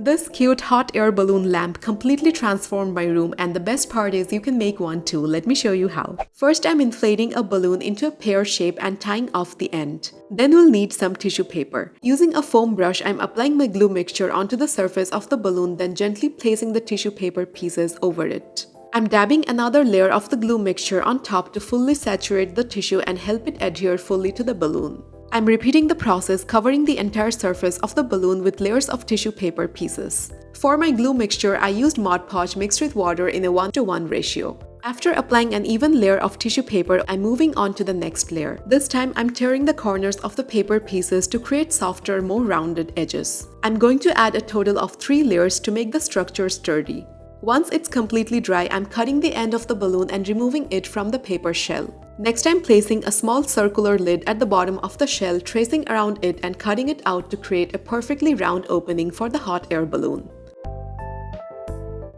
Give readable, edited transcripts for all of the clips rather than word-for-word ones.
This cute hot air balloon lamp completely transformed my room, and the best part is you can make one too. Let me show you how. First, I'm inflating a balloon into a pear shape and tying off the end. Then we'll need some tissue paper. Using a foam brush, I'm applying my glue mixture onto the surface of the balloon, then gently placing the tissue paper pieces over it. I'm dabbing another layer of the glue mixture on top to fully saturate the tissue and help it adhere fully to the balloon. I'm repeating the process, covering the entire surface of the balloon with layers of tissue paper pieces. For my glue mixture, I used Mod Podge mixed with water in a 1:1 ratio. After applying an even layer of tissue paper, I'm moving on to the next layer. This time, I'm tearing the corners of the paper pieces to create softer, more rounded edges. I'm going to add a total of 3 layers to make the structure sturdy. Once it's completely dry, I'm cutting the end of the balloon and removing it from the paper shell. Next, I'm placing a small circular lid at the bottom of the shell, tracing around it and cutting it out to create a perfectly round opening for the hot air balloon.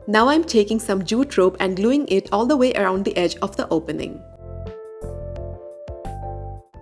Now I'm taking some jute rope and gluing it all the way around the edge of the opening.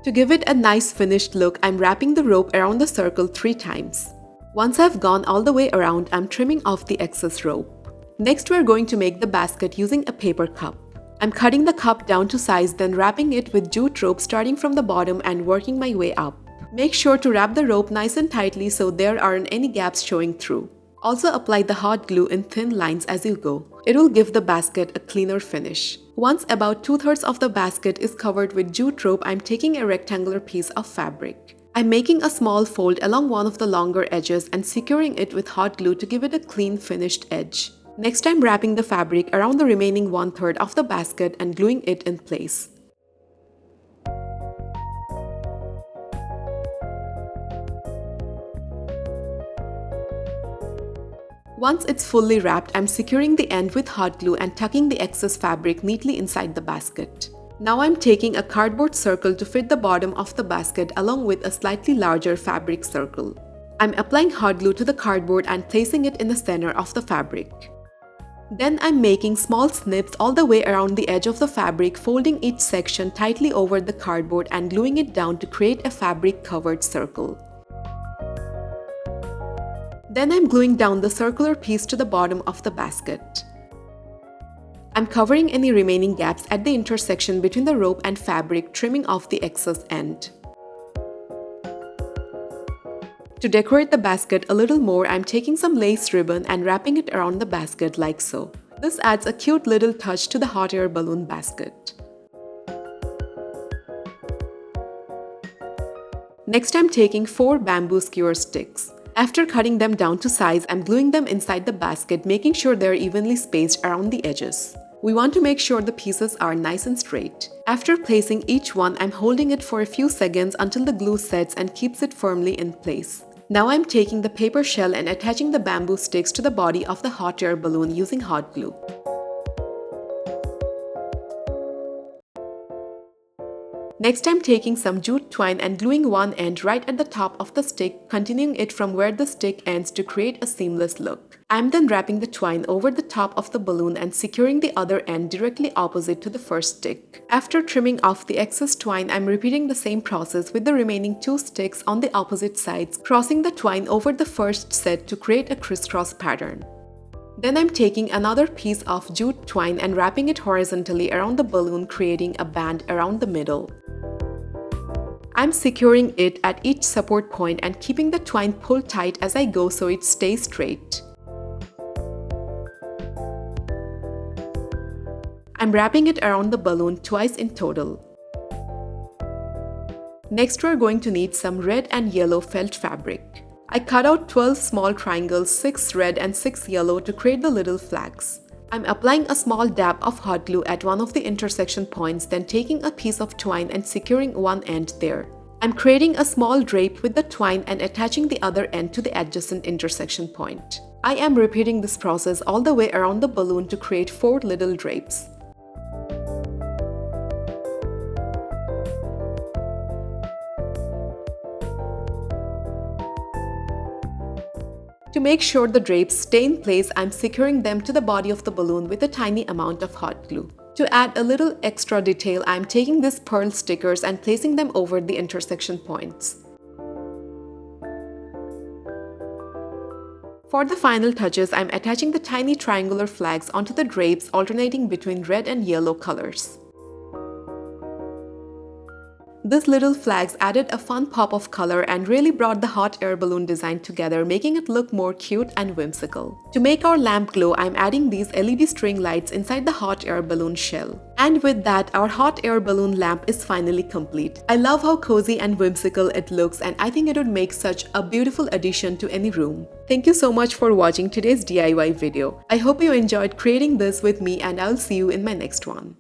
To give it a nice finished look, I'm wrapping the rope around the circle 3 times. Once I've gone all the way around, I'm trimming off the excess rope. Next, we're going to make the basket using a paper cup. I'm cutting the cup down to size, then wrapping it with jute rope starting from the bottom and working my way up. Make sure to wrap the rope nice and tightly so there aren't any gaps showing through. Also apply the hot glue in thin lines as you go. It will give the basket a cleaner finish. Once about 2/3 of the basket is covered with jute rope, I'm taking a rectangular piece of fabric. I'm making a small fold along one of the longer edges and securing it with hot glue to give it a clean finished edge. Next, I'm wrapping the fabric around the remaining 1/3 of the basket and gluing it in place. Once it's fully wrapped, I'm securing the end with hot glue and tucking the excess fabric neatly inside the basket. Now I'm taking a cardboard circle to fit the bottom of the basket along with a slightly larger fabric circle. I'm applying hot glue to the cardboard and placing it in the center of the fabric. Then I'm making small snips all the way around the edge of the fabric, folding each section tightly over the cardboard and gluing it down to create a fabric-covered circle. Then I'm gluing down the circular piece to the bottom of the basket. I'm covering any remaining gaps at the intersection between the rope and fabric, trimming off the excess end. To decorate the basket a little more, I'm taking some lace ribbon and wrapping it around the basket like so. This adds a cute little touch to the hot air balloon basket. Next, I'm taking 4 bamboo skewer sticks. After cutting them down to size, I'm gluing them inside the basket, making sure they're evenly spaced around the edges. We want to make sure the pieces are nice and straight. After placing each one, I'm holding it for a few seconds until the glue sets and keeps it firmly in place. Now I'm taking the paper shell and attaching the bamboo sticks to the body of the hot air balloon using hot glue. Next, I'm taking some jute twine and gluing one end right at the top of the stick, continuing it from where the stick ends to create a seamless look. I'm then wrapping the twine over the top of the balloon and securing the other end directly opposite to the first stick. After trimming off the excess twine, I'm repeating the same process with the remaining 2 sticks on the opposite sides, crossing the twine over the first set to create a crisscross pattern. Then I'm taking another piece of jute twine and wrapping it horizontally around the balloon, creating a band around the middle. I'm securing it at each support point and keeping the twine pulled tight as I go so it stays straight. I'm wrapping it around the balloon twice in total. Next, we're going to need some red and yellow felt fabric. I cut out 12 small triangles, 6 red and 6 yellow to create the little flags. I'm applying a small dab of hot glue at one of the intersection points, then taking a piece of twine and securing one end there. I'm creating a small drape with the twine and attaching the other end to the adjacent intersection point. I am repeating this process all the way around the balloon to create 4 little drapes. To make sure the drapes stay in place, I'm securing them to the body of the balloon with a tiny amount of hot glue. To add a little extra detail, I'm taking these pearl stickers and placing them over the intersection points. For the final touches, I'm attaching the tiny triangular flags onto the drapes, alternating between red and yellow colors. These little flags added a fun pop of color and really brought the hot air balloon design together, making it look more cute and whimsical. To make our lamp glow, I'm adding these LED string lights inside the hot air balloon shell. And with that, our hot air balloon lamp is finally complete. I love how cozy and whimsical it looks, and I think it would make such a beautiful addition to any room. Thank you so much for watching today's DIY video. I hope you enjoyed creating this with me, and I'll see you in my next one.